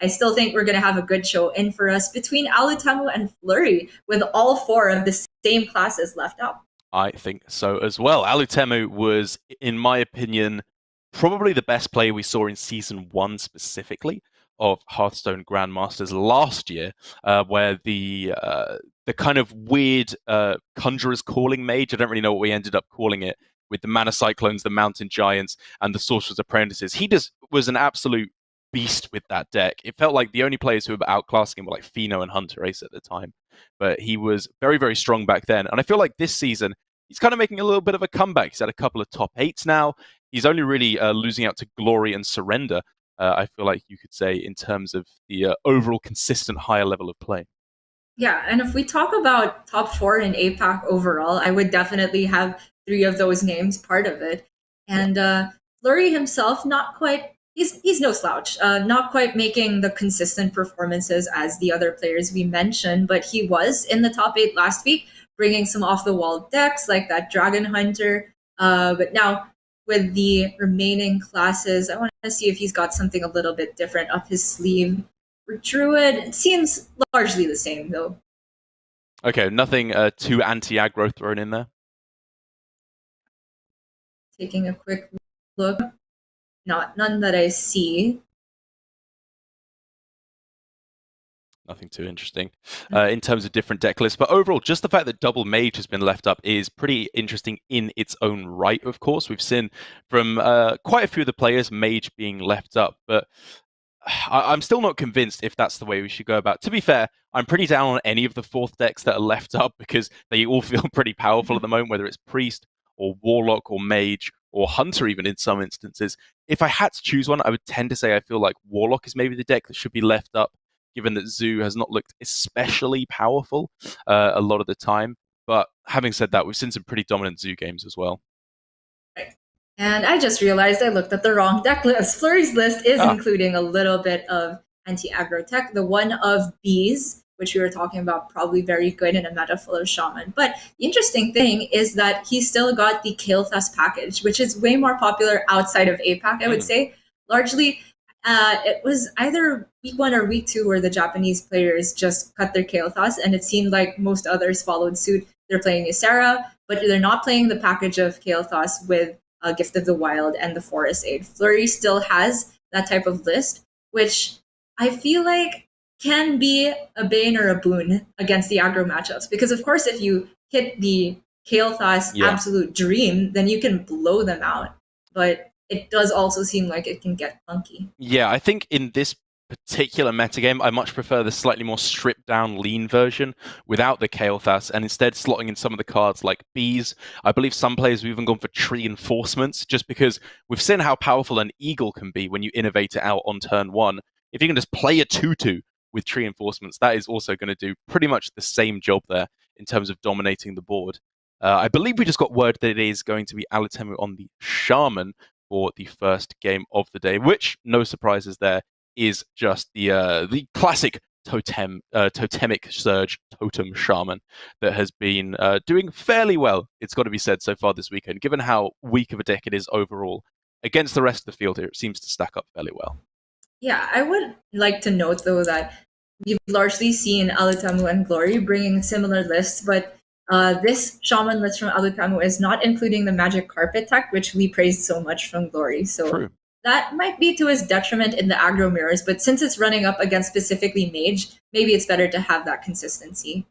I still think we're going to have a good show in for us between Alutemu and Flurry, with all four of the same classes left up. I think so as well. Alutemu was, in my opinion, probably the best player we saw in Season 1 specifically of Hearthstone Grandmasters last year, where the kind of weird Conjurer's Calling Mage, I don't really know what we ended up calling it, with the Mana Cyclones, the Mountain Giants, and the Sorcerer's Apprentices. He just was an absolute beast with that deck. It felt like the only players who were outclassing him were like Fino and Hunter Ace at the time. But he was very, very strong back then. And I feel like this season, he's kind of making a little bit of a comeback. He's had a couple of top 8s now. He's only really losing out to Glory and Surrender, I feel like you could say, in terms of the overall consistent higher level of play. Yeah, and if we talk about top 4 in APAC overall, I would definitely have 3 of those names part of it. And Flurry himself, not quite, he's no slouch, not quite making the consistent performances as the other players we mentioned, but he was in the top 8 last week, bringing some off-the-wall decks like that Dragon Hunter. But now, with the remaining classes, I want to see if he's got something a little bit different up his sleeve. For Druid, it seems largely the same, though. Okay, nothing too anti-aggro thrown in there? Taking a quick look. None that I see. Nothing too interesting in terms of different deck lists. But overall, just the fact that double Mage has been left up is pretty interesting in its own right, of course. We've seen from quite a few of the players Mage being left up, but I'm still not convinced if that's the way we should go about it. To be fair, I'm pretty down on any of the 4th decks that are left up because they all feel pretty powerful at the moment, whether it's Priest or Warlock or Mage or Hunter even in some instances. If I had to choose one, I would tend to say I feel like Warlock is maybe the deck that should be left up, given that Zoo has not looked especially powerful a lot of the time. But having said that, we've seen some pretty dominant Zoo games as well. Right. And I just realized I looked at the wrong deck list. Flurry's list is including a little bit of anti-aggro tech. The one of Bees, which we were talking about, probably very good in a meta full of Shaman. But the interesting thing is that he's still got the Kael'thas package, which is way more popular outside of APAC, I would say. Largely, it was either week 1 or week 2 where the Japanese players just cut their Kael'thas, and it seemed like most others followed suit. They're playing Ysera, but they're not playing the package of Kael'thas with Gift of the Wild and the Forest Aid. Flurry still has that type of list, which I feel like can be a bane or a boon against the aggro matchups. Because, of course, if you hit the Kael'thas absolute dream, then you can blow them out. But it does also seem like it can get clunky. Yeah, I think in this particular metagame, I much prefer the slightly more stripped down lean version without the Kael'thas and instead slotting in some of the cards like Bees. I believe some players have even gone for Tree Enforcements just because we've seen how powerful an Eagle can be when you innovate it out on turn 1. If you can just play a 2/2 with Tree Enforcements, that is also going to do pretty much the same job there in terms of dominating the board. I believe we just got word that it is going to be Alutemu on the Shaman for the first game of the day, which, no surprises there, is just the classic totemic surge totem shaman that has been doing fairly well, it's got to be said, so far this weekend. Given how weak of a deck it is overall, against the rest of the field here, it seems to stack up fairly well. Yeah, I would like to note, though, that we've largely seen Alutemu and Glory bringing similar lists, but this Shaman list from Alutemu is not including the Magic Carpet tech, which we praised so much from Glory. So True. That might be to his detriment in the aggro mirrors, but since it's running up against specifically Mage, maybe it's better to have that consistency.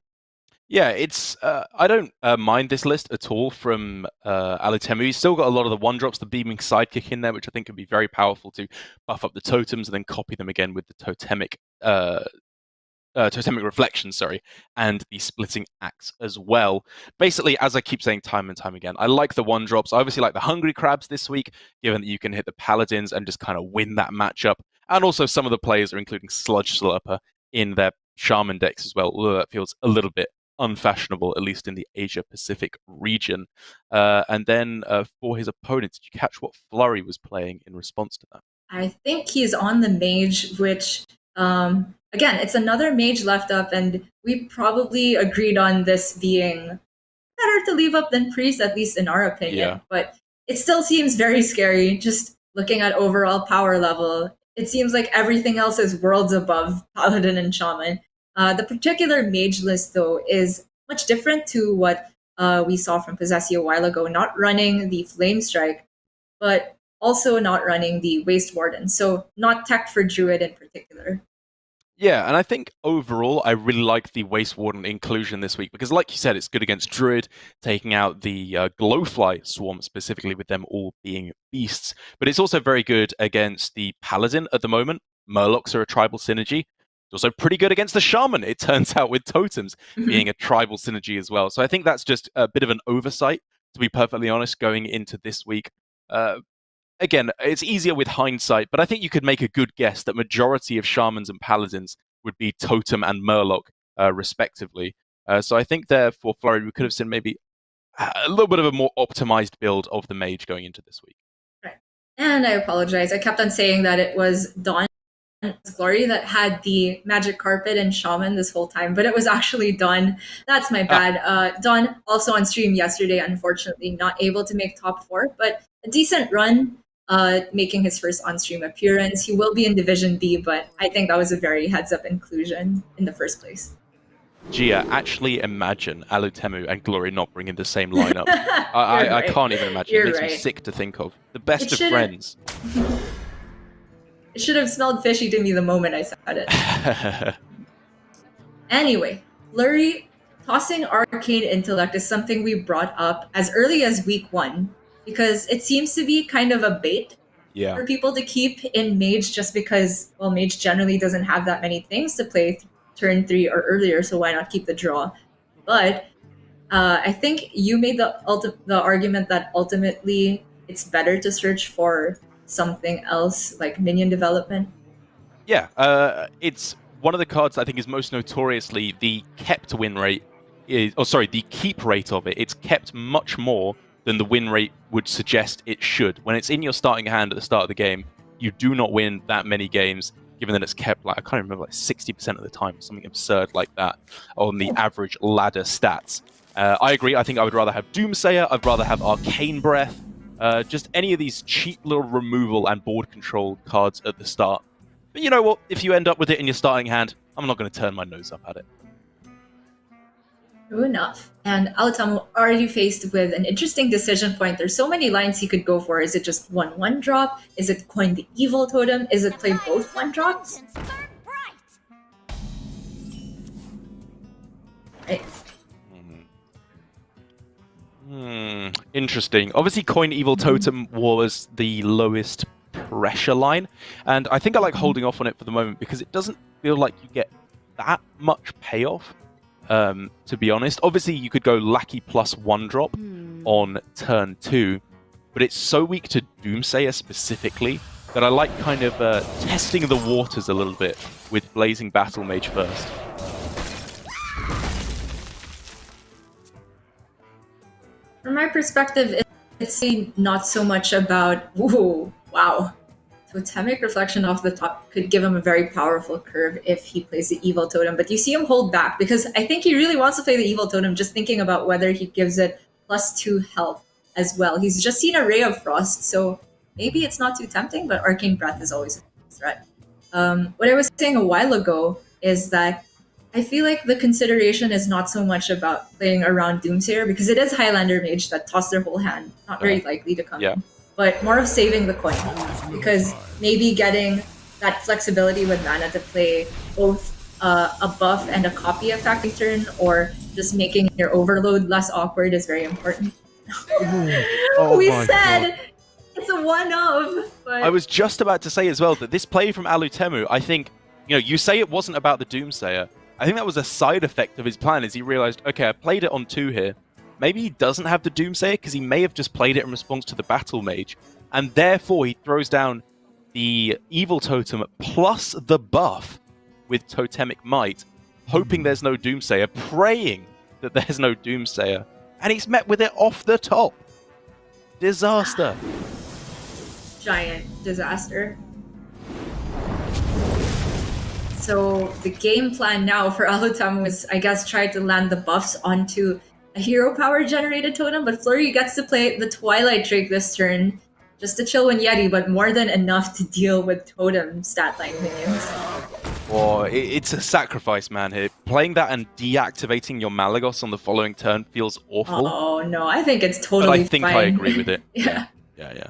Yeah, it's I don't mind this list at all from Alutemu. He's still got a lot of the 1-drops, the Beaming Sidekick in there, which I think could be very powerful to buff up the totems and then copy them again with the Totemic Reflection, and the Splitting Axe as well. Basically, as I keep saying time and time again, I like the 1-drops. I obviously like the Hungry Crabs this week, given that you can hit the Paladins and just kind of win that matchup. And also some of the players are including Sludge Slurper in their Shaman decks as well, although that feels a little bit unfashionable, at least in the Asia-Pacific region. And then for his opponent, did you catch what Flurry was playing in response to that? I think he's on the Mage, which... again, it's another Mage left up, and we probably agreed on this being better to leave up than Priest, at least in our opinion. Yeah. But it still seems very scary, just looking at overall power level. it seems like everything else is worlds above Paladin and Shaman. The particular Mage list, though, is much different to what we saw from Possessi a while ago, not running the Flame Strike, but also not running the Waste Warden. So not tech for Druid in particular. Yeah, and I think overall, I really like the Waste Warden inclusion this week because, like you said, it's good against Druid, taking out the Glowfly swarm specifically, with them all being beasts. But it's also very good against the Paladin at the moment. Murlocs are a tribal synergy. It's also pretty good against the Shaman, it turns out, with Totems being a tribal synergy as well. So I think that's just a bit of an oversight, to be perfectly honest, going into this week. Again, it's easier with hindsight, but I think you could make a good guess that majority of Shamans and Paladins would be Totem and Murloc, respectively. So I think there for Flurry, we could have seen maybe a little bit of a more optimized build of the Mage going into this week. Right. And I apologize. I kept on saying that it was Dawn Glory that had the magic carpet and Shaman this whole time, but it was actually Dawn. That's my bad. Dawn also on stream yesterday, unfortunately, not able to make top 4, but a decent run. Making his first on-stream appearance. He will be in Division B, but I think that was a very heads-up inclusion in the first place. Gia, actually imagine Alutemu and Glory not bringing the same lineup. I can't even imagine. It makes me sick to think of. The best of friends. It should have smelled fishy to me the moment I said it. Anyway, Flurry tossing Arcane Intellect is something we brought up as early as week 1. Because it seems to be kind of a bait for people to keep in Mage just because, well, Mage generally doesn't have that many things to play turn 3 or earlier, so why not keep the draw? But I think you made the argument that ultimately it's better to search for something else, like minion development. Yeah, it's one of the cards I think is most notoriously the kept win rate, the keep rate of it. It's kept much more than the win rate would suggest it should. When it's in your starting hand at the start of the game, you do not win that many games, given that it's kept, like, I can't remember, like 60% of the time, something absurd like that on the average ladder stats. I agree. I think I would rather have Doomsayer. I'd rather have Arcane Breath. Just any of these cheap little removal and board control cards at the start. But you know what? If you end up with it in your starting hand, I'm not going to turn my nose up at it. True enough. And Alutemu, are you faced with an interesting decision point? There's so many lines you could go for. Is it just 1/1 drop? Is it coin the evil totem? Is it play both 1-drops? Right. Interesting. Obviously, coin evil totem was the lowest pressure line, and I think I like holding off on it for the moment because it doesn't feel like you get that much payoff. To be honest, obviously you could go Lackey plus 1-drop on turn 2, but it's so weak to Doomsayer specifically that I like kind of testing the waters a little bit with Blazing Battle Mage first. From my perspective, it's not so much about, ooh, wow. Totemic Reflection off the top could give him a very powerful curve if he plays the Evil Totem, but you see him hold back because I think he really wants to play the Evil Totem, just thinking about whether he gives it +2 health as well. He's just seen a Ray of Frost, so maybe it's not too tempting, but Arcane Breath is always a threat. What I was saying a while ago is that I feel like the consideration is not so much about playing around Doomsayer, because it is Highlander Mage that toss their whole hand, not very likely to come in, but more of saving the coin, because maybe getting that flexibility with mana to play both a buff and a copy effect turn, or just making your overload less awkward is very important. We said it's a one-of. But I was just about to say as well that this play from Alutemu, I think, you say it wasn't about the Doomsayer. I think that was a side effect of his plan, as he realized, okay, I played it on 2 here. Maybe he doesn't have the Doomsayer because he may have just played it in response to the Battle Mage, and therefore he throws down the Evil Totem plus the buff with Totemic Might, hoping there's no Doomsayer, praying that there's no Doomsayer, and he's met with it off the top. Disaster. Giant disaster. So the game plan now for Alutemu is, I guess, try to land the buffs onto a hero power generated totem, but Flurry gets to play the Twilight Drake this turn. just a chill win Yeti, but more than enough to deal with totem stat line minions. Oh, it's a sacrifice, man, here. Playing that and deactivating your Malagos on the following turn feels awful. Oh no, I think it's But totally I think fine. I agree with it. Yeah. Yeah.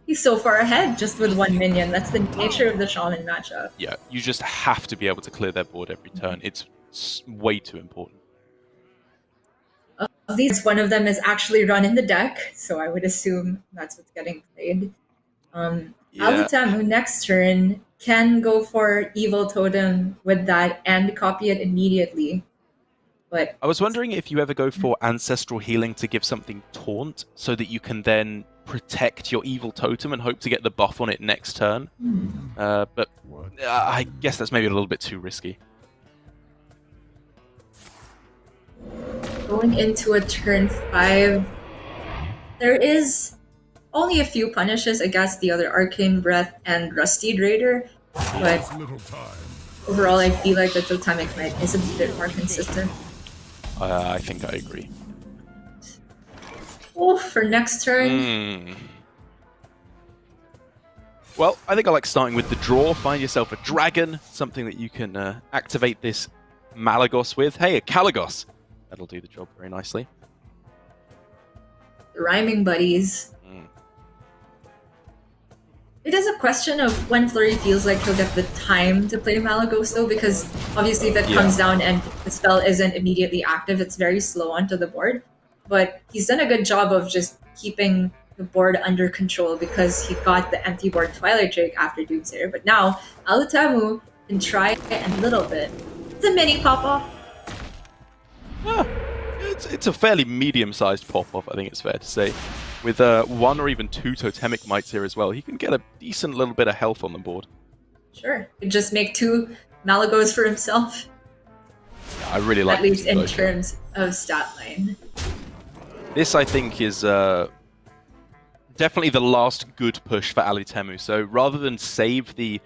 He's so far ahead just with one minion. That's the nature of the Shaman matchup. Yeah, you just have to be able to clear their board every turn. It's way too important. Of these, one of them is actually run in the deck, so I would assume that's what's getting played. Yeah. Alutemu next turn can go for Evil Totem with that and copy it immediately. But I was wondering if you ever go for Ancestral Healing to give something Taunt so that you can then protect your Evil Totem and hope to get the buff on it next turn. But I guess that's maybe a little bit too risky. going into a turn 5, there is only a few punishes against the other Arcane Breath and Rusty Raider, but overall I feel like the Totemic Knight is a bit more consistent. I think I agree. Oh, for next turn. Well, I think I like starting with the draw. Find yourself a dragon, something that you can activate this Malagos with. Hey, a Kalagos! That'll do the job very nicely. The Rhyming Buddies. It is a question of when Flurry feels like he'll get the time to play Malagos, though, because obviously if it comes down and the spell isn't immediately active, it's very slow onto the board. But he's done a good job of just keeping the board under control because he got the empty board Twilight Drake after Doomsayer. But now, Alutemu can try it a little bit. It's a mini pop-off. It's a fairly medium-sized pop-off, I think it's fair to say. With 1 or even 2 Totemic Mites here as well, he can get a decent little bit of health on the board. Sure. He could just make 2 Malagos for himself. Yeah, I really like at least in version. terms of stat line. This, I think, is definitely the last good push for Alutemu. So rather than save the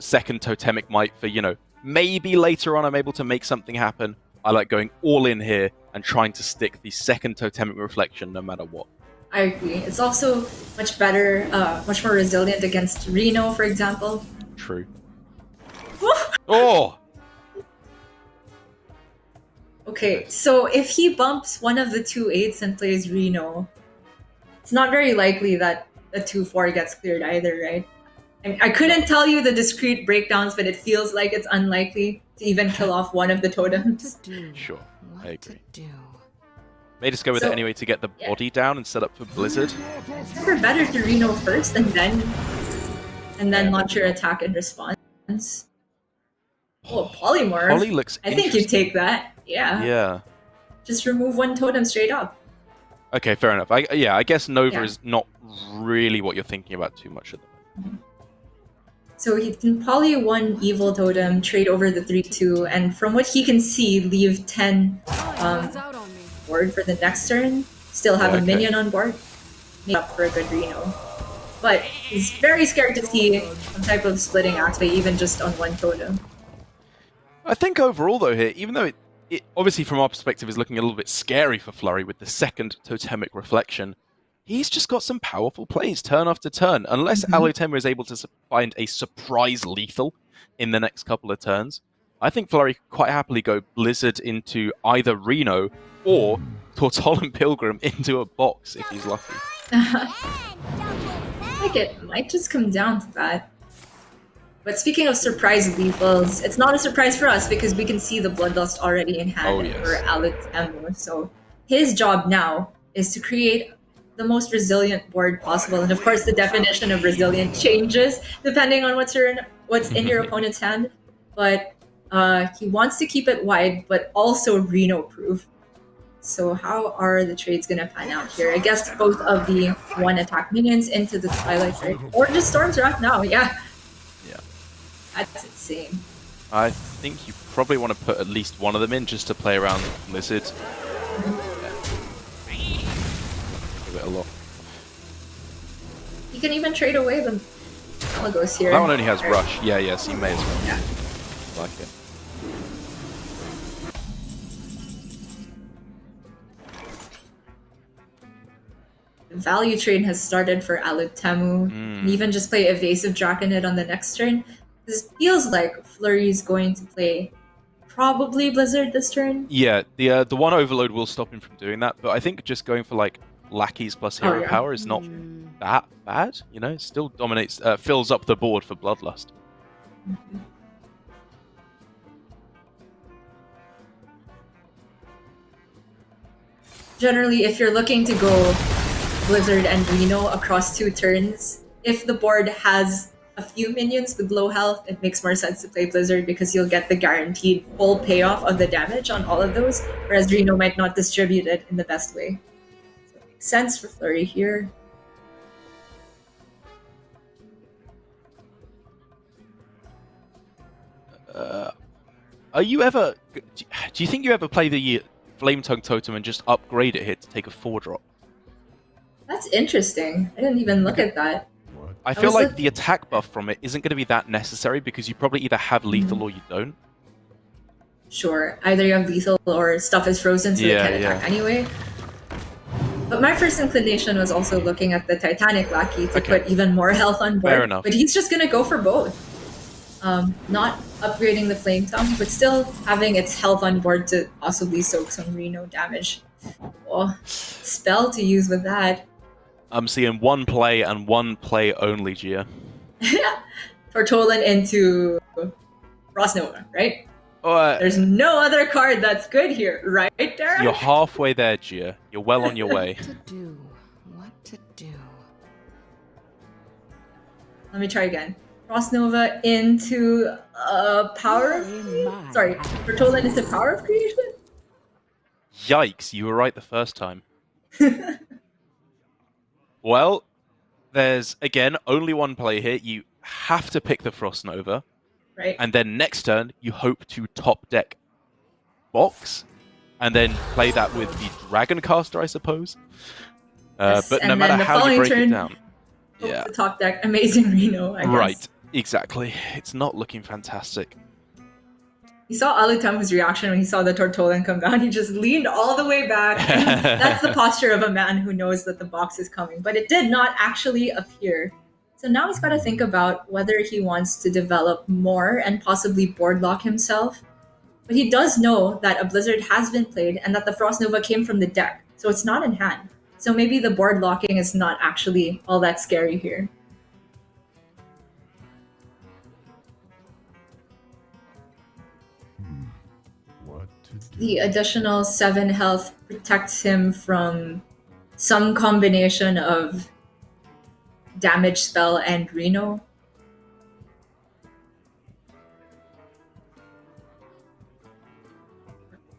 second Totemic Mite for, maybe later on I'm able to make something happen, I like going all in here and trying to stick the second Totemic Reflection no matter what. I agree. It's also much better, much more resilient against Reno, for example. True. Oh! Okay, so if he bumps one of the 2 8s and plays Reno, it's not very likely that the 2-4 gets cleared either, right? I couldn't tell you the discrete breakdowns, but it feels like it's unlikely to even kill off one of the totems. Sure, I agree. May just go with it anyway to get the body down and set up for Blizzard. It's never better to Reno first and then launch your attack in response. Oh, Polymorph. Poly looks I think you take that. Yeah. Yeah. Just remove one totem straight up. Okay, fair enough. I guess Nova is not really what you're thinking about too much at the moment. So he can poly 1 evil totem, trade over the 3/2, and from what he can see, leave 10 board for the next turn. Still have a minion on board. Make up for a good Reno. But he's very scared to see some type of splitting aspect, even just on 1 totem. I think overall, though, here, even though it obviously from our perspective is looking a little bit scary for Flurry with the second Totemic Reflection, he's just got some powerful plays turn after turn. Unless Alutemu is able to find a surprise lethal in the next couple of turns, I think Flurry could quite happily go Blizzard into either Reno or Tortolan Pilgrim into a box if he's lucky. I think it might just come down to that. But speaking of surprise lethals, it's not a surprise for us because we can see the Bloodlust already in hand for Alutemu. So his job now is to create the most resilient board possible. And of course, the definition of resilient changes depending on what's in your opponent's hand. But he wants to keep it wide, but also Reno-proof. So how are the trades going to pan out here? I guess both of the 1 attack minions into the Twilight Drake. Or just Storm's Wrath now, yeah. That's insane. I think you probably want to put at least one of them in just to play around Blizzard. Give it a lot. You can even trade away the Malagos here. That one only has Rush. Yeah, so you may as well. Yeah. I like it. The value train has started for Alutemu. And even just play Evasive Draconid on the next turn. This feels like Flurry's going to play probably Blizzard this turn. Yeah, the one Overload will stop him from doing that, but I think just going for like Lackeys plus Hero Power is not that bad. You know, it still dominates, fills up the board for Bloodlust. Generally, if you're looking to go Blizzard and Reno across 2 turns, if the board has a few minions with low health, it makes more sense to play Blizzard because you'll get the guaranteed full payoff of the damage on all of those, whereas Reno might not distribute it in the best way. So it makes sense for Flurry here. Are you ever? Do you think you ever play the Flame Tongue Totem and just upgrade it here to take a 4-drop? That's interesting. I didn't even look at that. I feel like the attack buff from it isn't going to be that necessary because you probably either have lethal or you don't. Sure, either you have lethal or stuff is frozen so they can't attack anyway. But my first inclination was also looking at the Titanic Lackey to put even more health on board. Fair enough. But he's just going to go for both. Not upgrading the Flame Tongue, but still having its health on board to possibly soak some Reno damage. Oh, spell to use with that. I'm seeing one play and one play only, Gia. Tortolan into Frost Nova, right? There's no other card that's good here, right, Derek? You're halfway there, Gia. You're well on your way. What to do? Let me try again. Frost Nova into Power of... Sorry, Tortolan into Power of Creation? Yikes, you were right the first time. Well, there's, again, only one play here. You have to pick the Frost Nova. Right. And then next turn, you hope to top deck Box, and then play that with the Dragon Caster, I suppose. Yes, but no matter how you break it down. Yeah. The top deck, Amazing Reno, I guess. Right, exactly. It's not looking fantastic. You saw Alutemu's reaction when he saw the Tortolan come down. He just leaned all the way back. That's the posture of a man who knows that the box is coming. But it did not actually appear. So now he's got to think about whether he wants to develop more and possibly board lock himself. But he does know that a Blizzard has been played and that the Frost Nova came from the deck. So it's not in hand. So maybe the board locking is not actually all that scary here. The additional 7 health protects him from some combination of damage spell and Reno.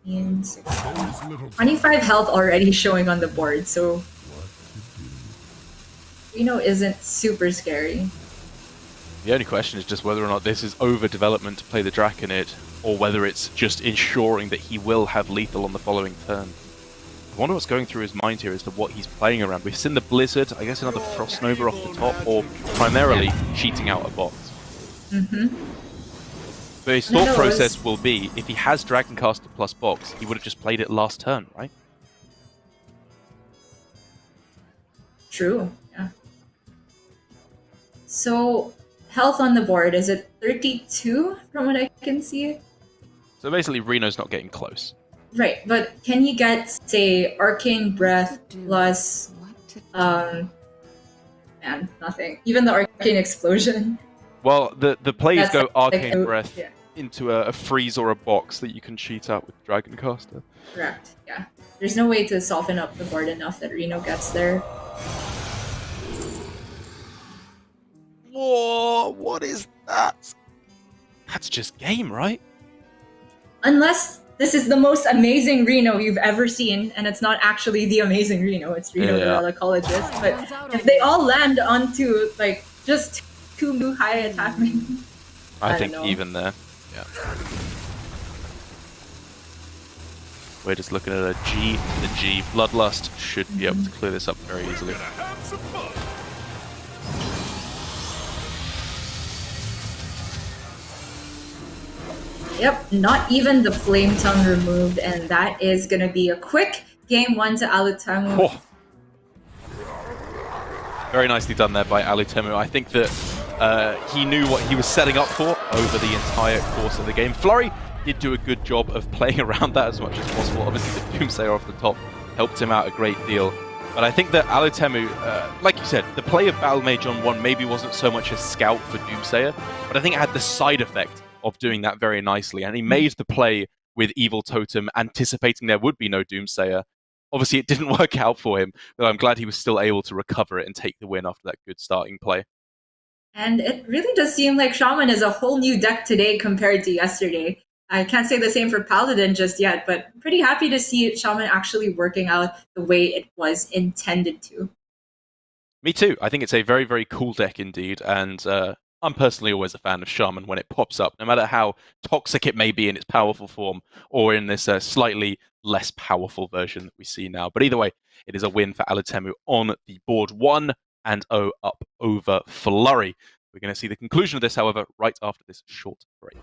And 25 health already showing on the board, so Reno isn't super scary. The only question is just whether or not this is overdevelopment to play the Draconid, or whether it's just ensuring that he will have lethal on the following turn. I wonder what's going through his mind here as to what he's playing around. We've seen the Blizzard, I guess another Frost Nova off the top, or primarily cheating out a box. But his thought process will be, if he has Dragoncaster plus box, he would have just played it last turn, right? True, yeah. So, health on the board, is it 32 from what I can see? So basically, Reno's not getting close. Right, but can he get, say, Arcane Breath plus... man, nothing. Even the Arcane Explosion. Well, the plays go Arcane like Breath into a freeze or a box that you can cheat out with Dragoncaster. Correct, yeah. There's no way to soften up the board enough that Reno gets there. Whoa, what is that? That's just game, right? Unless this is the most amazing Reno you've ever seen, and it's not actually the amazing Reno, it's Reno the Relicologist. But if they all land onto, like, just 2 new high attack minions, I think even there, yeah. We're just looking at a G and a G. Bloodlust should be able to clear this up very easily. Yep, not even the Flame Tongue removed, and that is going to be a quick game 1 to Alutemu. Very nicely done there by Alutemu. I think that he knew what he was setting up for over the entire course of the game. Flurry did do a good job of playing around that as much as possible. Obviously, the Doomsayer off the top helped him out a great deal. But I think that Alutemu, like you said, the play of Battle Mage on 1 maybe wasn't so much a scout for Doomsayer, but I think it had the side effect of doing that very nicely. And he made the play with Evil Totem, anticipating there would be no Doomsayer. Obviously, it didn't work out for him, but I'm glad he was still able to recover it and take the win after that good starting play. And it really does seem like Shaman is a whole new deck today compared to yesterday. I can't say the same for Paladin just yet, but I'm pretty happy to see Shaman actually working out the way it was intended to. Me too. I think it's a very, very cool deck indeed, and I'm personally always a fan of Shaman when it pops up, no matter how toxic it may be in its powerful form or in this slightly less powerful version that we see now. But either way, it is a win for Alutemu on the board 1-0 up over Flurry. We're going to see the conclusion of this, however, right after this short break.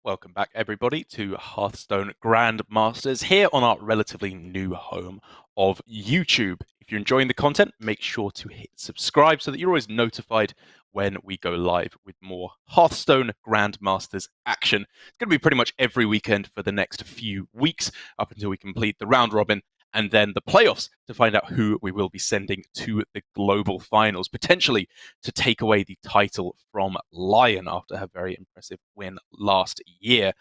Welcome back, everybody, to Hearthstone Grandmasters here on our relatively new home of YouTube. If you're enjoying the content, make sure to hit subscribe so that you're always notified when we go live with more Hearthstone Grandmasters action. It's going to be pretty much every weekend for the next few weeks up until we complete the round robin and then the playoffs to find out who we will be sending to the global finals, potentially to take away the title from Lion after her very impressive win last year.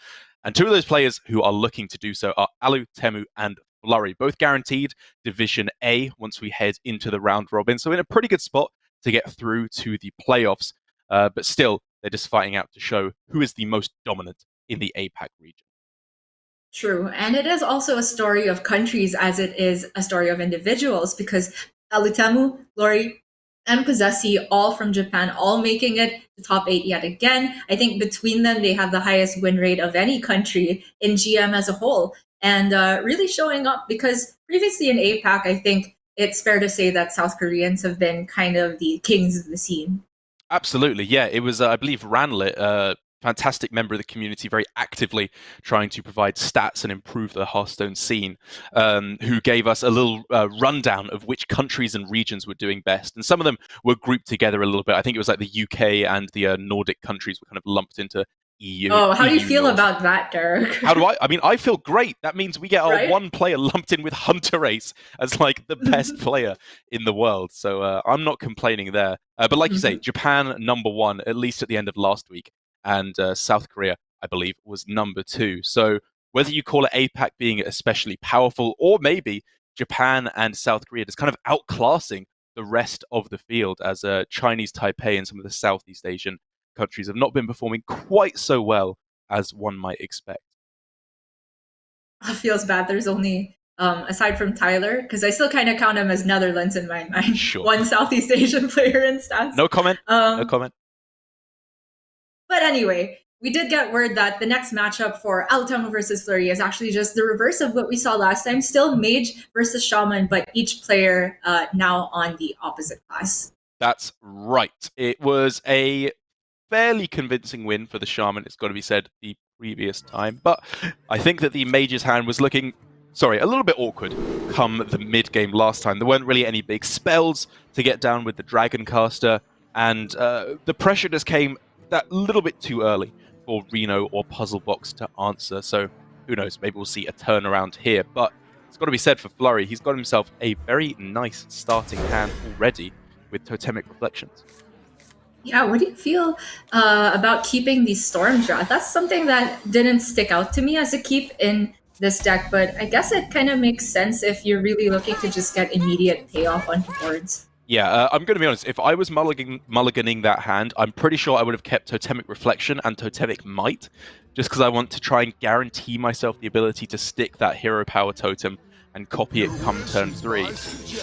And two of those players who are looking to do so are Alutemu and Flurry, both guaranteed Division A once we head into the round robin. So in a pretty good spot to get through to the playoffs. But still, they're just fighting out to show who is the most dominant in the APAC region. True. And it is also a story of countries as it is a story of individuals, because Alutemu, Flurry, and Possessi, all from Japan, all making it the top 8 yet again. I think between them, they have the highest win rate of any country in GM as a whole. And really showing up, because previously in APAC, I think it's fair to say that South Koreans have been kind of the kings of the scene. Absolutely, yeah. It was, I believe, Ranlit, fantastic member of the community, very actively trying to provide stats and improve the Hearthstone scene, who gave us a little rundown of which countries and regions were doing best. And some of them were grouped together a little bit. I think it was like the UK and the Nordic countries were kind of lumped into EU. Oh, how do you feel North. about that, Derek? How do I? I mean, I feel great. That means we get our Right? one player lumped in with Hunter Ace as like the best player in the world. So I'm not complaining there. But like you say, Japan #1, at least at the end of last week. And South Korea, I believe, was #2. So whether you call it APAC being especially powerful, or maybe Japan and South Korea just kind of outclassing the rest of the field, as Chinese Taipei and some of the Southeast Asian countries have not been performing quite so well as one might expect. It feels bad. There's only, aside from Tyler, because I still kind of count him as Netherlands in my mind, Sure. one Southeast Asian player in stats. No comment. No comment. But anyway, we did get word that the next matchup for Alutemu versus Flurry is actually just the reverse of what we saw last time. Still Mage versus Shaman, but each player now on the opposite class. That's right. It was a fairly convincing win for the Shaman, it's got to be said, the previous time. But I think that the Mage's hand was looking, a little bit awkward come the mid-game last time. There weren't really any big spells to get down with the Dragon Caster, and the pressure just came that little bit too early for Reno or Puzzlebox to answer. So who knows, maybe we'll see a turnaround here. But it's got to be said for Flurry, he's got himself a very nice starting hand already with Totemic Reflections. Yeah, what do you feel about keeping the Storm Drought? That's something that didn't stick out to me as a keep in this deck, but I guess it kind of makes sense if you're really looking to just get immediate payoff on boards. Yeah, I'm going to be honest. If I was mulliganing that hand, I'm pretty sure I would have kept Totemic Reflection and Totemic Might, just because I want to try and guarantee myself the ability to stick that Hero Power Totem and copy it come turn 3.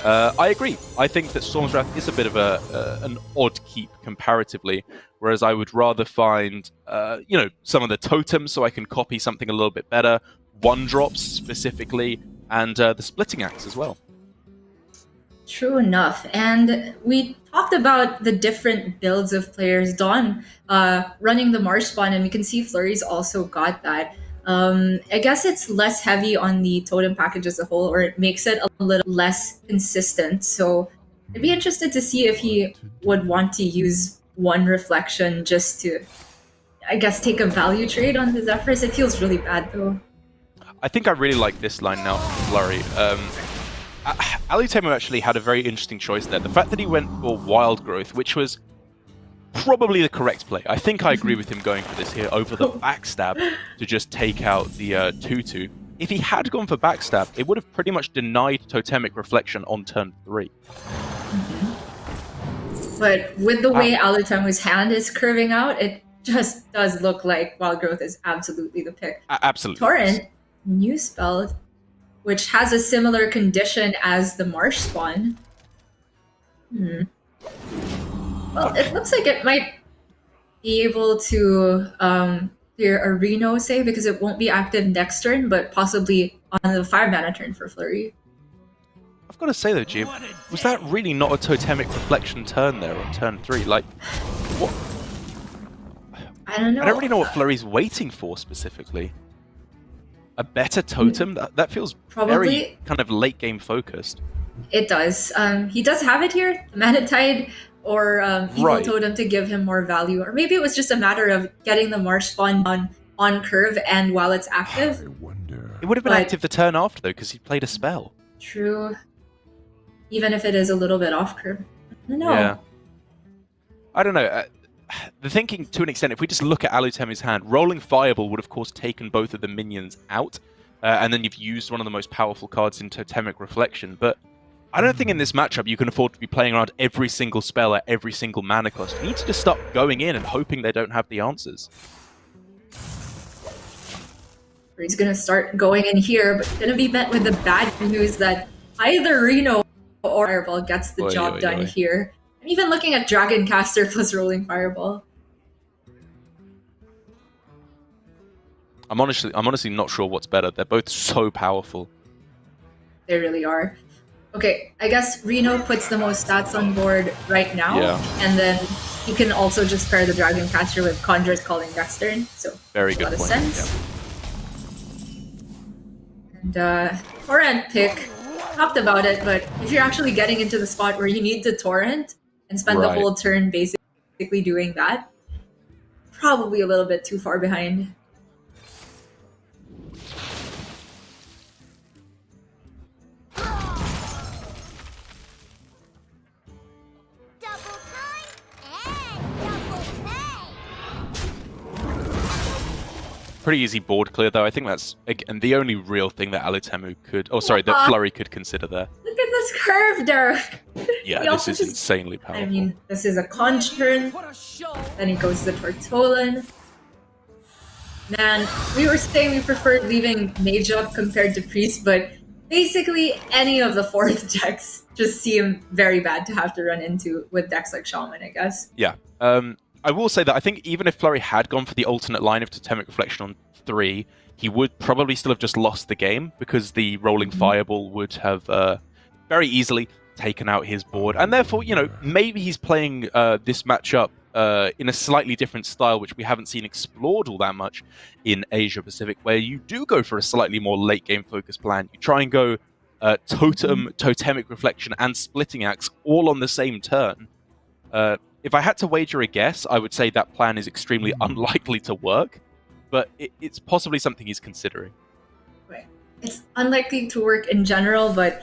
I agree. I think that Storm's Wrath is a bit of an odd keep comparatively, whereas I would rather find, some of the totems so I can copy something a little bit better, 1-drops specifically, and the Splitting Axe as well. True enough. And we talked about the different builds of players. Dawn running the Marsh spawn, and we can see Flurry's also got that. I guess it's less heavy on the totem package as a whole, or it makes it a little less consistent. So I'd be interested to see if he would want to use one reflection just to, I guess, take a value trade on the Zephyrs. It feels really bad, though. I think I really like this line now from Flurry. Alutemu actually had a very interesting choice there. The fact that he went for Wild Growth, which was probably the correct play. I think I agree with him going for this here over the Backstab to just take out the 2/2. If he had gone for Backstab, it would have pretty much denied Totemic Reflection on turn 3. But with the way Alutemu's hand is curving out, it just does look like Wild Growth is absolutely the pick. Absolutely. Torrent, new spell, which has a similar condition as the Marsh spawn. Well, it looks like it might be able to clear a Reno, say, because it won't be active next turn, but possibly on the 5-mana turn for Flurry. I've got to say though, Jim, was that really not a Totemic Reflection turn there on turn 3? Like, what? I don't know. I don't really know what Flurry's waiting for specifically. A better totem? That feels Probably very kind of late game focused. It does. He does have it here, the Mana Tide or Evil Right. Totem to give him more value. Or maybe it was just a matter of getting the Marsh spawn on curve and while it's active. It would have been But- active the turn after though, because he played a spell. True. Even if it is a little bit off curve. I don't know. Yeah. I don't know. The thinking, to an extent, if we just look at Alutemu's hand, rolling Fireball would, of course, taken both of the minions out, and then you've used one of the most powerful cards in Totemic Reflection. But I don't think in this matchup you can afford to be playing around every single spell at every single mana cost. You need to just start going in and hoping they don't have the answers. He's gonna start going in here, but gonna be met with the bad news that either Reno or Fireball gets the job done here. I'm even looking at Dragon Caster plus Rolling Fireball. I'm honestly not sure what's better. They're both so powerful. They really are. Okay, I guess Reno puts the most stats on board right now, and then you can also just pair the Dragon Caster with Conjurer's Calling next turn. So very good a lot point. of sense. And Torrent pick, talked about it, but if you're actually getting into the spot where you need to Torrent and spend the whole turn basically doing that, probably a little bit too far behind. Pretty easy board clear, though. I think that's, again, the only real thing that Alutemu could... Oh, sorry, that Flurry could consider there. Look at this curve there! Yeah, this is insanely powerful. I mean, this is a conch turn. Then he goes to Tortolan. Man, we were saying we preferred leaving Mage up compared to Priest, but basically any of the fourth decks just seem very bad to have to run into with decks like Shaman, I guess. Yeah. I will say that I think even if Flurry had gone for the alternate line of Totemic Reflection on 3, he would probably still have just lost the game because the Rolling Fireball would have very easily taken out his board. And therefore, you know, maybe he's playing this matchup in a slightly different style, which we haven't seen explored all that much in Asia Pacific, where you do go for a slightly more late game focused plan. You try and go Totemic Reflection, and Splitting Axe all on the same turn. If I had to wager a guess, I would say that plan is extremely unlikely to work, but it's possibly something he's considering. Right. It's unlikely to work in general, but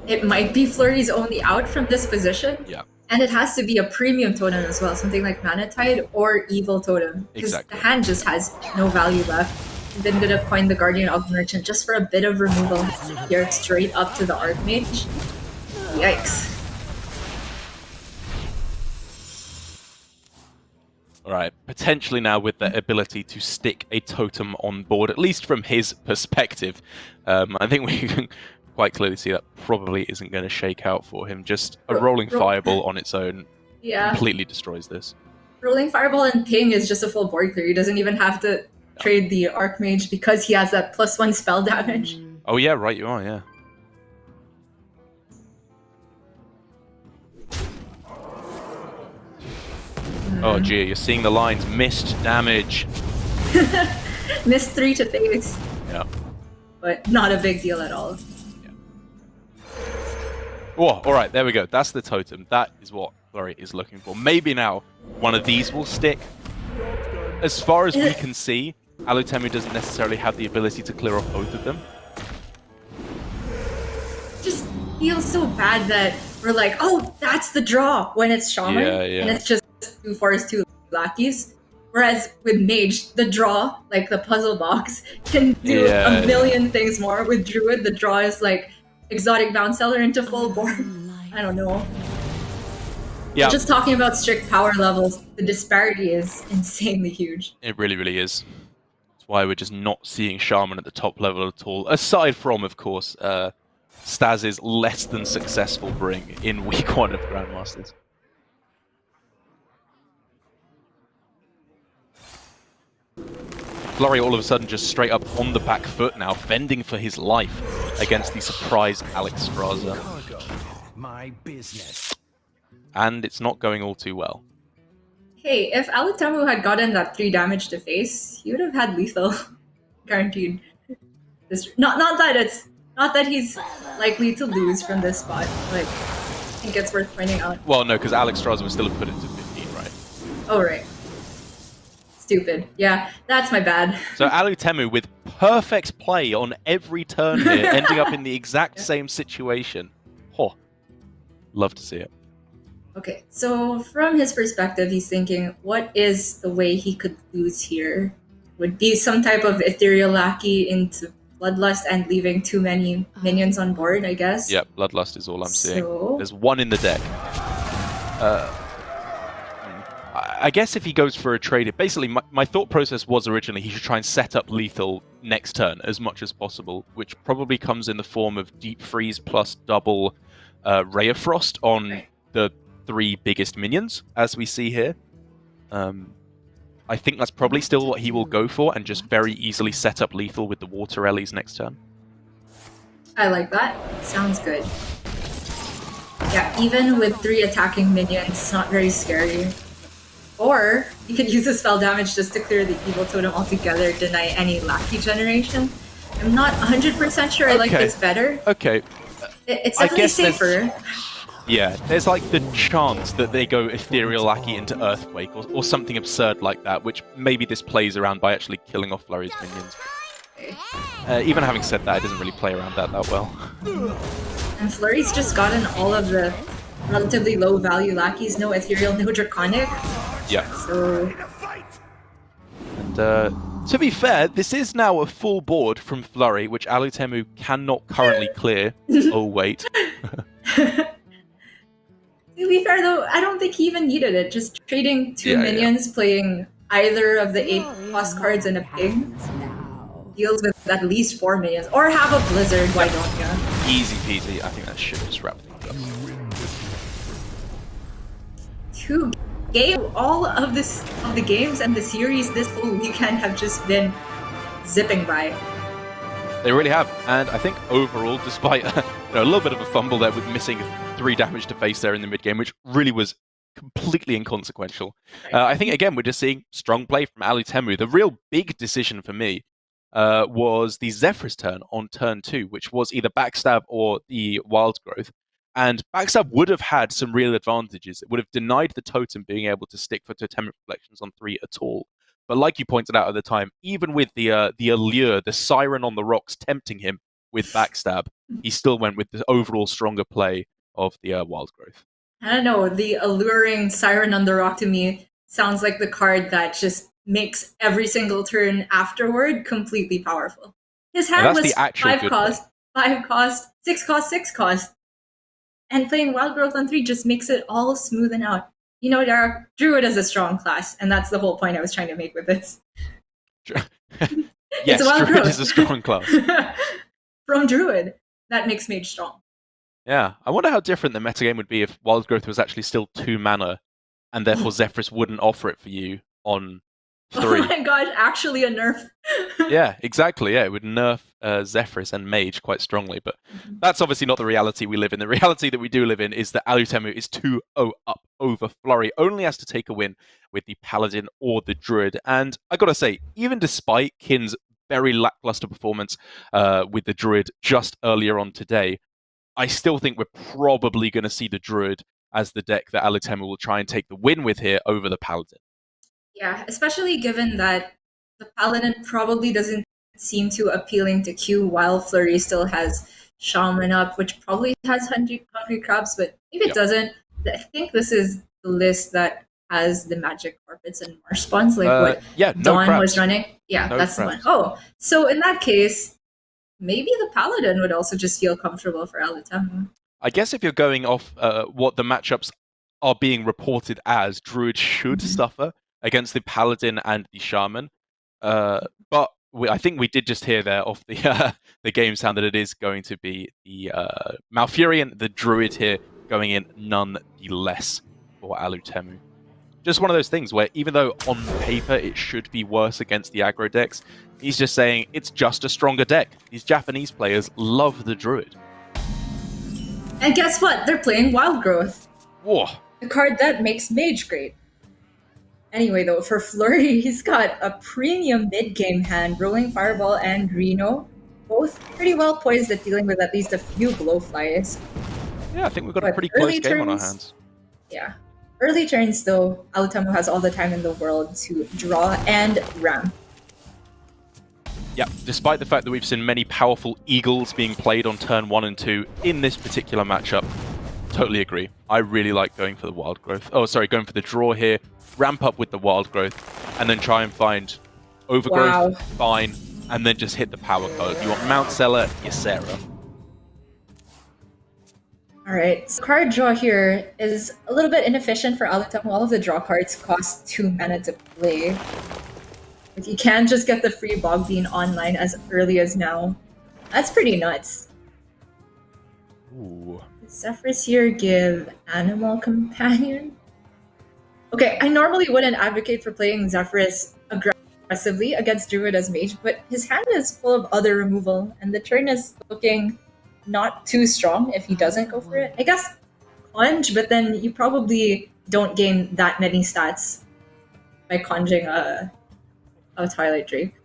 it might be Flurry's only out from this position. Yeah. And it has to be a premium totem as well, something like Mana Tide or Evil Totem. Because the hand just has no value left. I'm then gonna coin the Guardian of Merchant just for a bit of removal here, straight up to the Archmage. Yikes. Alright, potentially now with the ability to stick a totem on board, at least from his perspective. I think we can quite clearly see that probably isn't going to shake out for him. Just a Rolling Fireball on its own completely destroys this. Rolling Fireball and Ping is just a full board clear. He doesn't even have to trade the Archmage because he has that +1 spell damage. Oh yeah, right you are, yeah. Oh gee, you're seeing the lines. Missed damage. Missed 3 to face. Yeah. But not a big deal at all. Yeah. Oh, alright, there we go. That's the totem. That is what Flurry is looking for. Maybe now one of these will stick. As far as we can see, Alutemu doesn't necessarily have the ability to clear off both of them. Just feels so bad that we're like, oh, that's the draw when it's Shaman. And it's just 2 forests, 2 lackeys. Whereas with Mage, the draw, like the puzzle box, can do a million things more. With Druid, the draw is like exotic bounce seller into full board. I don't know. Yeah. Just talking about strict power levels, the disparity is insanely huge. It really, really is. That's why we're just not seeing Shaman at the top level at all. Aside from, of course, Staz's less than successful bring in week 1 of Grandmasters. Flurry all of a sudden just straight up on the back foot now, fending for his life against the surprise Alex Straza. My business. And it's not going all too well. Hey, if Alutemu had gotten that 3 damage to face, he would have had lethal. Guaranteed. Not that he's likely to lose from this spot, but I think it's worth pointing out. Well, no, because Alex Straza would still have put it to 15, right? Oh, right. Stupid. Yeah, that's my bad. So Alutemu with perfect play on every turn here, ending up in the exact same situation. Oh, love to see it. Okay, so from his perspective, he's thinking, what is the way he could lose here? Would be some type of ethereal lackey into Bloodlust and leaving too many minions on board, I guess. Yep, Bloodlust is all I'm seeing. There's 1 in the deck. I guess if he goes for a trade, basically my thought process was originally he should try and set up lethal next turn as much as possible, which probably comes in the form of Deep Freeze plus double Ray of Frost on the 3 biggest minions, as we see here. I think that's probably still what he will go for, and just very easily set up lethal with the Water Ellies next turn. I like that. Sounds good. Yeah, even with 3 attacking minions, it's not very scary. Or you could use the spell damage just to clear the evil totem altogether, deny any lackey generation. I'm not 100% sure I like this better. Okay. It's definitely safer. Yeah, there's like the chance that they go Ethereal Lackey into Earthquake or something absurd like that, which maybe this plays around by actually killing off Flurry's minions. Even having said that, it doesn't really play around that well. And Flurry's just gotten all of the relatively low value lackeys, no Ethereal, no Draconic. Yeah. So... And to be fair, this is now a full board from Flurry, which Alutemu cannot currently clear. Oh, wait. To be fair though, I don't think he even needed it. Just trading 2 minions, playing either of the 8+ cards in a pig deals with at least 4 minions. Or have a Blizzard, why don't you? Easy peasy. I think that should just wrap things up. 2 games. All of the games and the series this whole weekend have just been zipping by. They really have, and I think overall, despite a little bit of a fumble there with missing 3 damage to face there in the mid game, which really was completely inconsequential, I think again we're just seeing strong play from Alutemu. The real big decision for me was the Zephyr's turn on turn 2, which was either backstab or the wild growth. And backstab would have had some real advantages. It would have denied the totem being able to stick for totemic reflections on 3 at all. But like you pointed out at the time, even with the allure, the siren on the rocks tempting him with backstab, he still went with the overall stronger play of the wild growth. I don't know, the alluring siren on the rock to me sounds like the card that just makes every single turn afterward completely powerful. His hand was 5 cost, 5 cost, 6 cost, 6 cost. And playing wild growth on 3 just makes it all smoothen out. You know, Derek, Druid is a strong class, and that's the whole point I was trying to make with this. Yes, Druid is a strong class. From Druid, that makes Mage strong. Yeah, I wonder how different the metagame would be if Wild Growth was actually still 2 mana, and therefore Zephyrus wouldn't offer it for you on 3. Oh my gosh, actually a nerf. Yeah, exactly. Yeah, it would nerf Zephyrus and Mage quite strongly, but that's obviously not the reality we live in. The reality that we do live in is that Alutemu is 2-0 up over Flurry, only has to take a win with the Paladin or the Druid. And I gotta say, even despite Kin's very lackluster performance with the Druid just earlier on today, I still think we're probably going to see the Druid as the deck that Alutemu will try and take the win with here over the Paladin. Yeah, especially given that the Paladin probably doesn't seem too appealing to Q, while Flurry still has Shaman up, which probably has Hungry Crabs, but if it doesn't, I think this is the list that has the magic carpets and marsh spawns, like what Dawn was running. Yeah, that's the one. Oh, so in that case, maybe the Paladin would also just feel comfortable for Alutemu. I guess if you're going off what the matchups are being reported as, Druid should suffer against the Paladin and the Shaman. But I think we did just hear there off the game sound that it is going to be the Malfurion, the Druid here, going in none the less for Alutemu. Just one of those things where even though on paper it should be worse against the aggro decks, he's just saying it's just a stronger deck. These Japanese players love the Druid. And guess what? They're playing Wild Growth. Whoa. The card that makes Mage great. Anyway, though, for Flurry, he's got a premium mid-game hand, Rolling Fireball and Reno, both pretty well poised at dealing with at least a few Glowflies. Yeah, I think we've got a pretty close game on our hands. Yeah. Early turns, though, Alutemu has all the time in the world to draw and ramp. Yeah, despite the fact that we've seen many powerful Eagles being played on turn 1 and 2 in this particular matchup, totally agree. I really like going for the Wild Growth. Oh, sorry, going for the draw here, ramp up with the Wild Growth, and then try and find Overgrowth, fine, and then just hit the power card. You want Mount Seller, Ysera. Alright, so card draw here is a little bit inefficient for Alutemu. All of the draw cards cost 2 mana to play. But you can just get the free Bog Bean online as early as now. That's pretty nuts. Ooh. Zephyrs here give Animal Companion. Okay, I normally wouldn't advocate for playing Zephyrs aggressively against Druid as Mage, but his hand is full of other removal, and the turn is looking not too strong if he doesn't go for it. I guess conge, but then you probably don't gain that many stats by conjuring a Twilight Drake.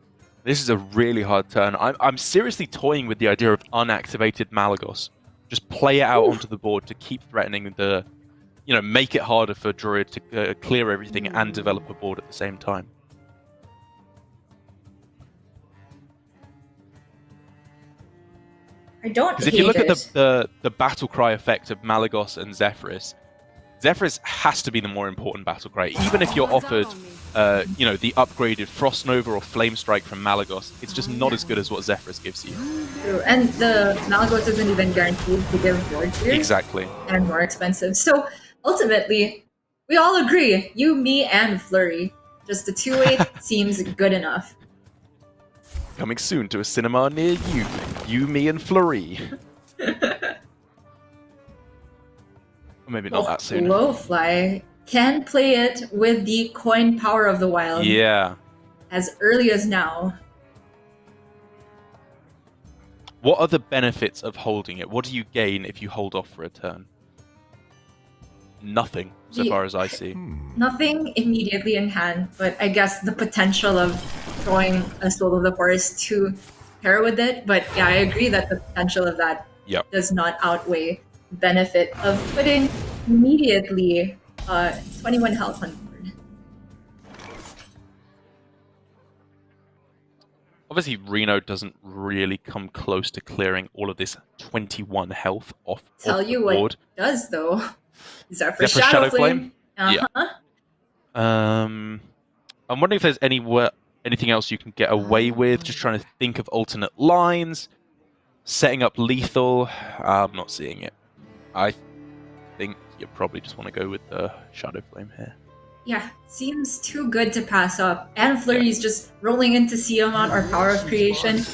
This is a really hard turn. I'm seriously toying with the idea of unactivated Malagos. Just play it out onto the board to keep threatening the, make it harder for Druid to clear everything and develop a board at the same time. I don't Because if you look at the battle cry effect of Malagos and Zephyrs, Zephyrs has to be the more important battle cry. Even if you're offered, the upgraded Frost Nova or Flame Strike from Malagos, it's just not as good as what Zephyrs gives you. True. And the Malagos isn't even guaranteed to give board clear. Exactly. And more expensive. So ultimately, we all agree, you, me, and Flurry. Just the 2-8 seems good enough. Coming soon to a cinema near you. You, me, and Flurry. Or maybe not that soon. Glowfly can play it with the coin power of the wild. Yeah. As early as now. What are the benefits of holding it? What do you gain if you hold off for a turn? Nothing, so far as I see. Nothing immediately in hand, but I guess the potential of throwing a Soul of the Forest to pair with it. But yeah, I agree that the potential of that does not outweigh the benefit of putting immediately 21 health on board. Obviously, Reno doesn't really come close to clearing all of this 21 health off Tell off you the what board. it does though. Zephyr Zephyr Shadow Flame. Yeah. I'm wondering if there's anything else you can get away with. Just trying to think of alternate lines. Setting up lethal. I'm not seeing it. I think you probably just want to go with the Shadow Flame here. Yeah, seems too good to pass up. And Flurry's just rolling into Siamon or Power of Creation.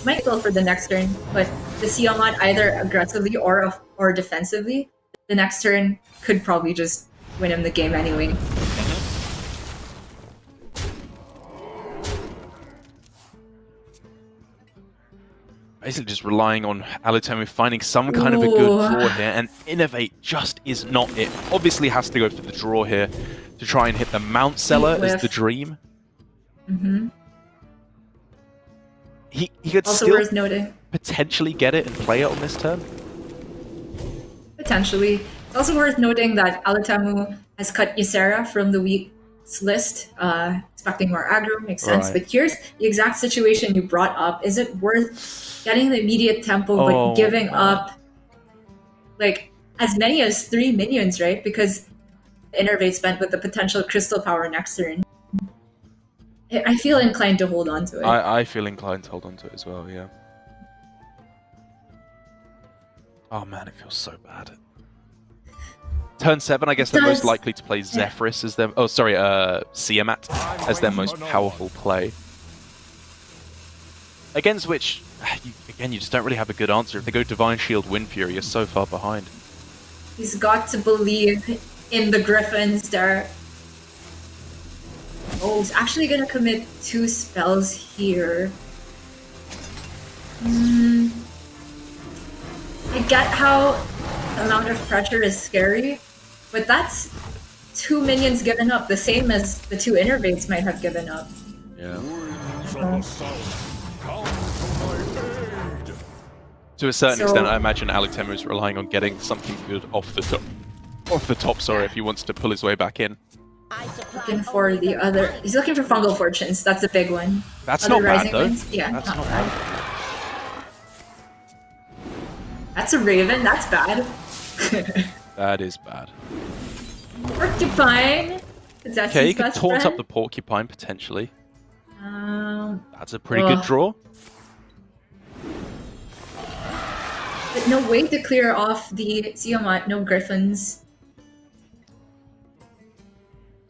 Might go for the next turn, but the Siamon either aggressively or defensively. The next turn could probably just win him the game anyway. Basically just relying on Alutemu finding some kind of a good draw here, and Innovate just is not it. Obviously has to go for the draw here to try and hit the Mount Seller as the dream. He could also still worth noting. Potentially get it and play it on this turn. Potentially. It's also worth noting that Alutemu has cut Ysera from the weeks list, expecting more aggro, makes sense. But here's the exact situation you brought up. Is it worth getting the immediate tempo but giving up like as many as 3 minions, right? Because the Innervate spent with the potential crystal power next turn. I feel inclined to hold on to it. I feel inclined to hold on to it as well, yeah. Oh man, it feels so bad. Turn 7, I guess they're most likely to play Zephyrs as their... Oh, sorry, Siamat as their most powerful play. Against which, you just don't really have a good answer. If they go Divine Shield, Wind Fury, you're so far behind. He's got to believe in the Griffins there. Oh, he's actually going to commit 2 spells here. I get how the amount of pressure is scary, but that's 2 minions given up, the same as the 2 Innervates might have given up. Yeah. To a certain extent, I imagine Alutemu is relying on getting something good off the top, sorry, if he wants to pull his way back in. Looking for the other... He's looking for Fungal Fortunes, that's a big one. That's not bad, though. Yeah, that's not bad. That's a Raven, that's bad. That is bad. Porcupine! Okay, you can taunt up the Porcupine, potentially. That's a pretty good draw. But no way to clear off the Tiamat, no griffins.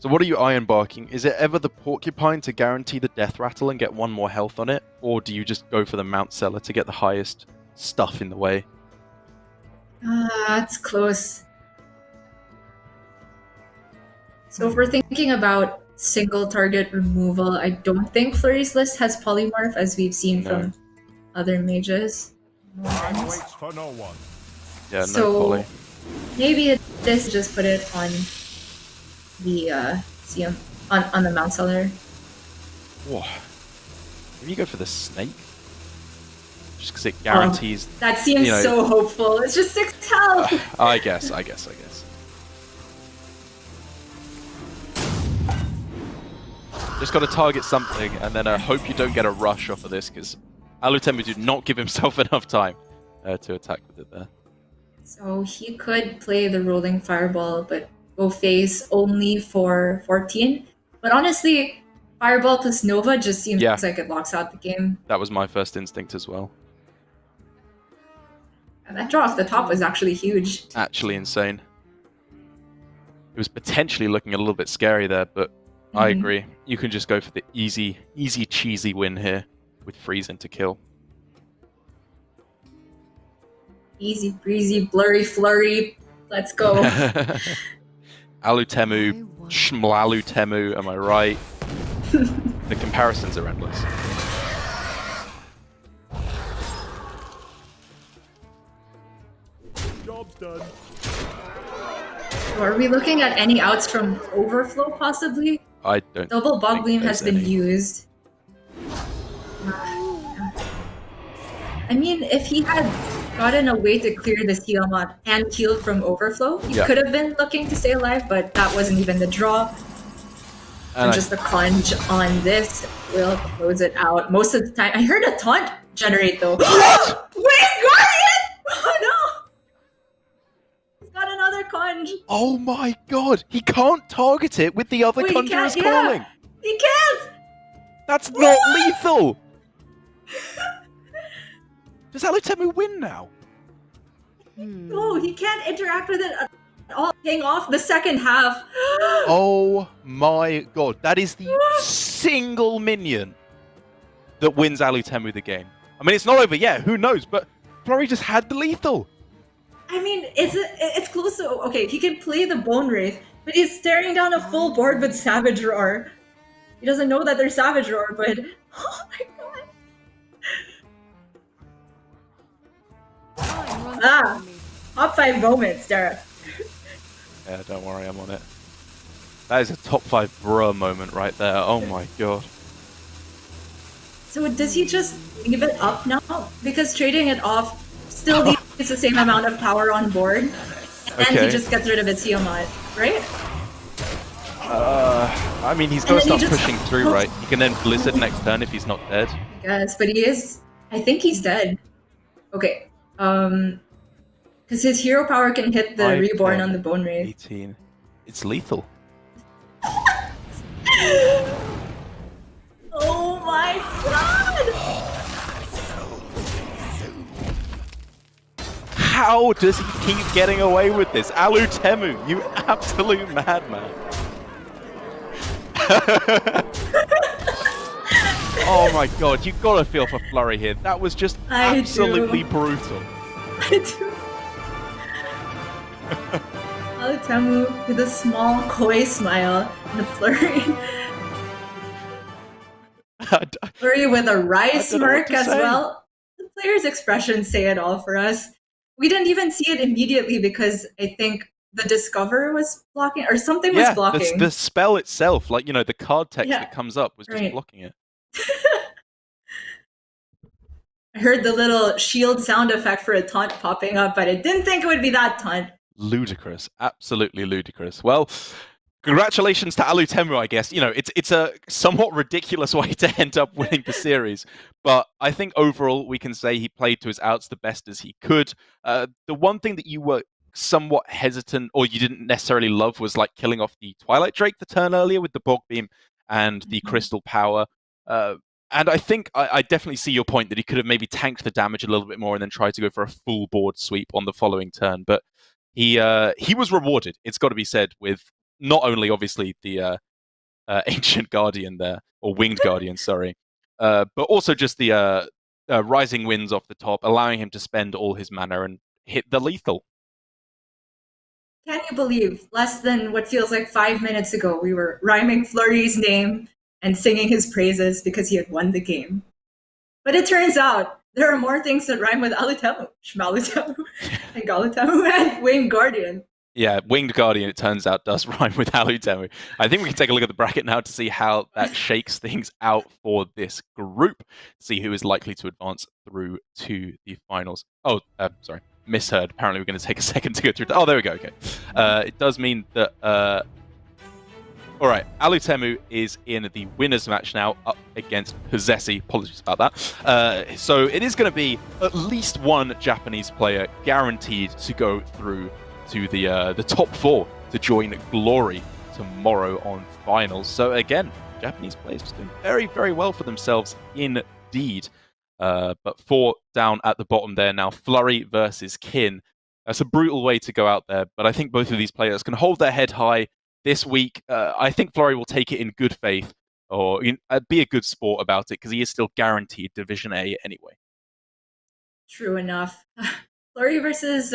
So what are you iron barking? Is it ever the porcupine to guarantee the death rattle and get 1 more health on it? Or do you just go for the Mount Seller to get the highest stuff in the way? That's close. So if we're thinking about single target removal, I don't think Flurry's list has polymorph as we've seen from other mages. Time waits for no one. Yeah, no So poly. maybe this just put it on the CM on the Mount Seller. Whoa. Maybe you go for the snake? Just because it guarantees... That seems you know, so hopeful. It's just 6 health! I guess. Just got to target something, and then hope you don't get a rush off of this, because Alutemu did not give himself enough time to attack with it there. So he could play the rolling fireball, but go face only for 14. But honestly, fireball plus Nova just seems like it locks out the game. That was my first instinct as well. And that draw off the top was actually huge. Actually insane. It was potentially looking a little bit scary there, but I agree. You can just go for the easy, cheesy win here with freeze into kill. Easy breezy, blurry flurry. Let's go. Alutemu, Shmlalutemu, am I right? The comparisons are endless. Job's done. So are we looking at any outs from Overflow possibly? I don't. Double Bog Gleam has been used. I mean, if he had gotten a way to clear the Tiamat and healed from Overflow, he could have been looking to stay alive, but that wasn't even the draw. And just the conj on this will close it out. Most of the time, I heard a taunt generate though. What? Wait, Guardian! Oh no! He's got another conj. Oh my god! He can't target it with the other Conjurer's Calling! He can't! That's not lethal! Does Alutemu win now? No, he can't interact with it at all. Hang off the second half. Oh my god, that is the single minion that wins Alutemu the game. I mean, it's not over yet, who knows, but Flurry just had the lethal. I mean, it's close to... Okay, he can play the Bone Wraith, but he's staring down a full board with Savage Roar. He doesn't know that there's Savage Roar, but... Oh my god. Top 5 moments, Dara. Yeah, don't worry, I'm on it. That is a top 5 bruh moment right there. Oh my god. So does he just leave it up now? Because trading it off still leaves the same amount of power on board. And he just gets rid of his Tiamat, right? I mean, he's got to start pushing through, right? He can then Blizzard next turn if he's not dead. Yes, but he is... I think he's dead. Okay. Because his hero power can hit the Reborn on the Bone Wraith. 18. It's lethal. Oh my god! How does he keep getting away with this? Alutemu, you absolute madman. Oh my god, you gotta feel for Flurry here. That was just absolutely brutal. I do. Alutemu with a small coy smile and a Flurry. Flurry with a wry smirk as well. The player's expressions say it all for us. We didn't even see it immediately because I think the Discover was blocking, or something was blocking. The spell itself, like, you know, the card text that comes up was just blocking it. I heard the little shield sound effect for a taunt popping up, but I didn't think it would be that taunt. Ludicrous. Absolutely ludicrous. Well, congratulations to Alutemu, I guess. You know, it's a somewhat ridiculous way to end up winning the series, but I think overall we can say he played to his outs the best as he could. The one thing that you were somewhat hesitant, or you didn't necessarily love, was like killing off the Twilight Drake the turn earlier with the Bog Beam and the Crystal Power. And I think I definitely see your point that he could have maybe tanked the damage a little bit more and then tried to go for a full board sweep on the following turn. But he was rewarded, it's got to be said, with not only obviously the Ancient Guardian there, or Winged Guardian, sorry, but also just the Rising Winds off the top, allowing him to spend all his mana and hit the lethal. Can you believe, less than what feels like 5 minutes ago, we were rhyming Flurry's name and singing his praises because he had won the game. But it turns out there are more things that rhyme with Alutemu, Shmalutemu, and Galutemu, and Winged Guardian. Yeah, Winged Guardian, it turns out, does rhyme with Alutemu. I think we can take a look at the bracket now to see how that shakes things out for this group, see who is likely to advance through to the finals. Oh, sorry, misheard. Apparently we're going to take a second to go through. Oh, there we go, okay. It does mean that... all right, Alutemu is in the winner's match now, up against Possessi. Apologies about that. So it is going to be at least one Japanese player guaranteed to go through to the top 4 to join Glory tomorrow on finals. So again, Japanese players just doing very, very well for themselves indeed. But 4 down at the bottom there now. Flurry versus Kin. That's a brutal way to go out there, but I think both of these players can hold their head high this week. I think Flurry will take it in good faith, or be a good sport about it, because he is still guaranteed Division A anyway. True enough. Flurry versus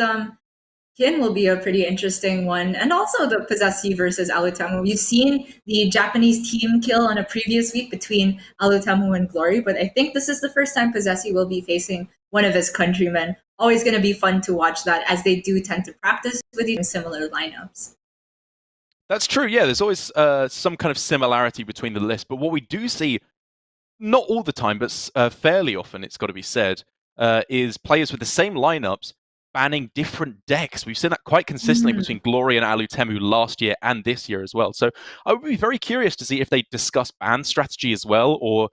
Kin will be a pretty interesting one. And also the Possessi versus Alutemu. We've seen the Japanese team kill on a previous week between Alutemu and Glory, but I think this is the first time Possessi will be facing one of his countrymen. Always going to be fun to watch that, as they do tend to practice with even similar lineups. That's true, yeah. There's always some kind of similarity between the lists, but what we do see, not all the time, but fairly often, it's got to be said, is players with the same lineups banning different decks. We've seen that quite consistently between Glory and Alutemu last year and this year as well. So I would be very curious to see if they discuss ban strategy as well, or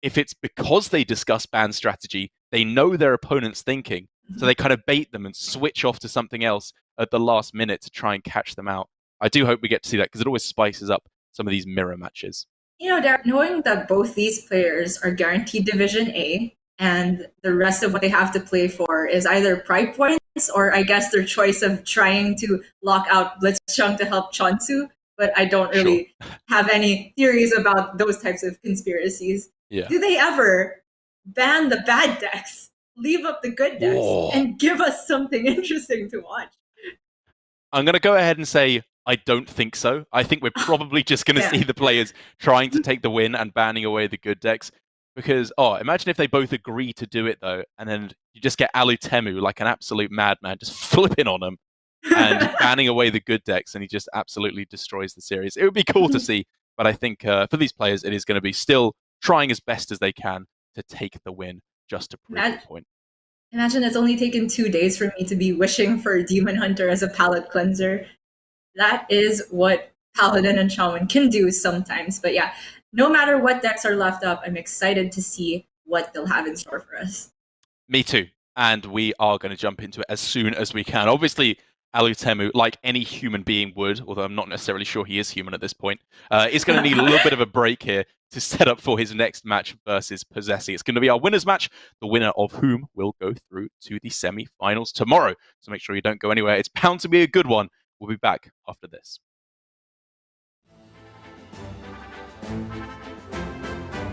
if it's because they discuss ban strategy, they know their opponent's thinking, so they kind of bait them and switch off to something else at the last minute to try and catch them out. I do hope we get to see that, because it always spices up some of these mirror matches. You know, Derek, knowing that both these players are guaranteed Division A, and the rest of what they have to play for is either pride points or I guess their choice of trying to lock out Blitzchung to help Chonsu, but I don't really have any theories about those types of conspiracies. Yeah. Do they ever ban the bad decks, leave up the good decks, and give us something interesting to watch? I'm going to go ahead and say I don't think so. I think we're probably just going to see the players trying to take the win and banning away the good decks. Because, imagine if they both agree to do it, though, and then you just get Alutemu, like an absolute madman, just flipping on them and banning away the good decks, and he just absolutely destroys the series. It would be cool to see, but I think for these players, it is going to be still trying as best as they can to take the win, just to prove the point. Imagine it's only taken 2 days for me to be wishing for Demon Hunter as a palette cleanser. That is what Paladin and Shaman can do sometimes. But yeah, no matter what decks are left up, I'm excited to see what they'll have in store for us. Me too. And we are going to jump into it as soon as we can. Obviously, Alutemu, like any human being would, although I'm not necessarily sure he is human at this point, is going to need a little bit of a break here to set up for his next match versus Possessi. It's going to be our winner's match, the winner of whom will go through to the semi-finals tomorrow. So make sure you don't go anywhere. It's bound to be a good one. We'll be back after this.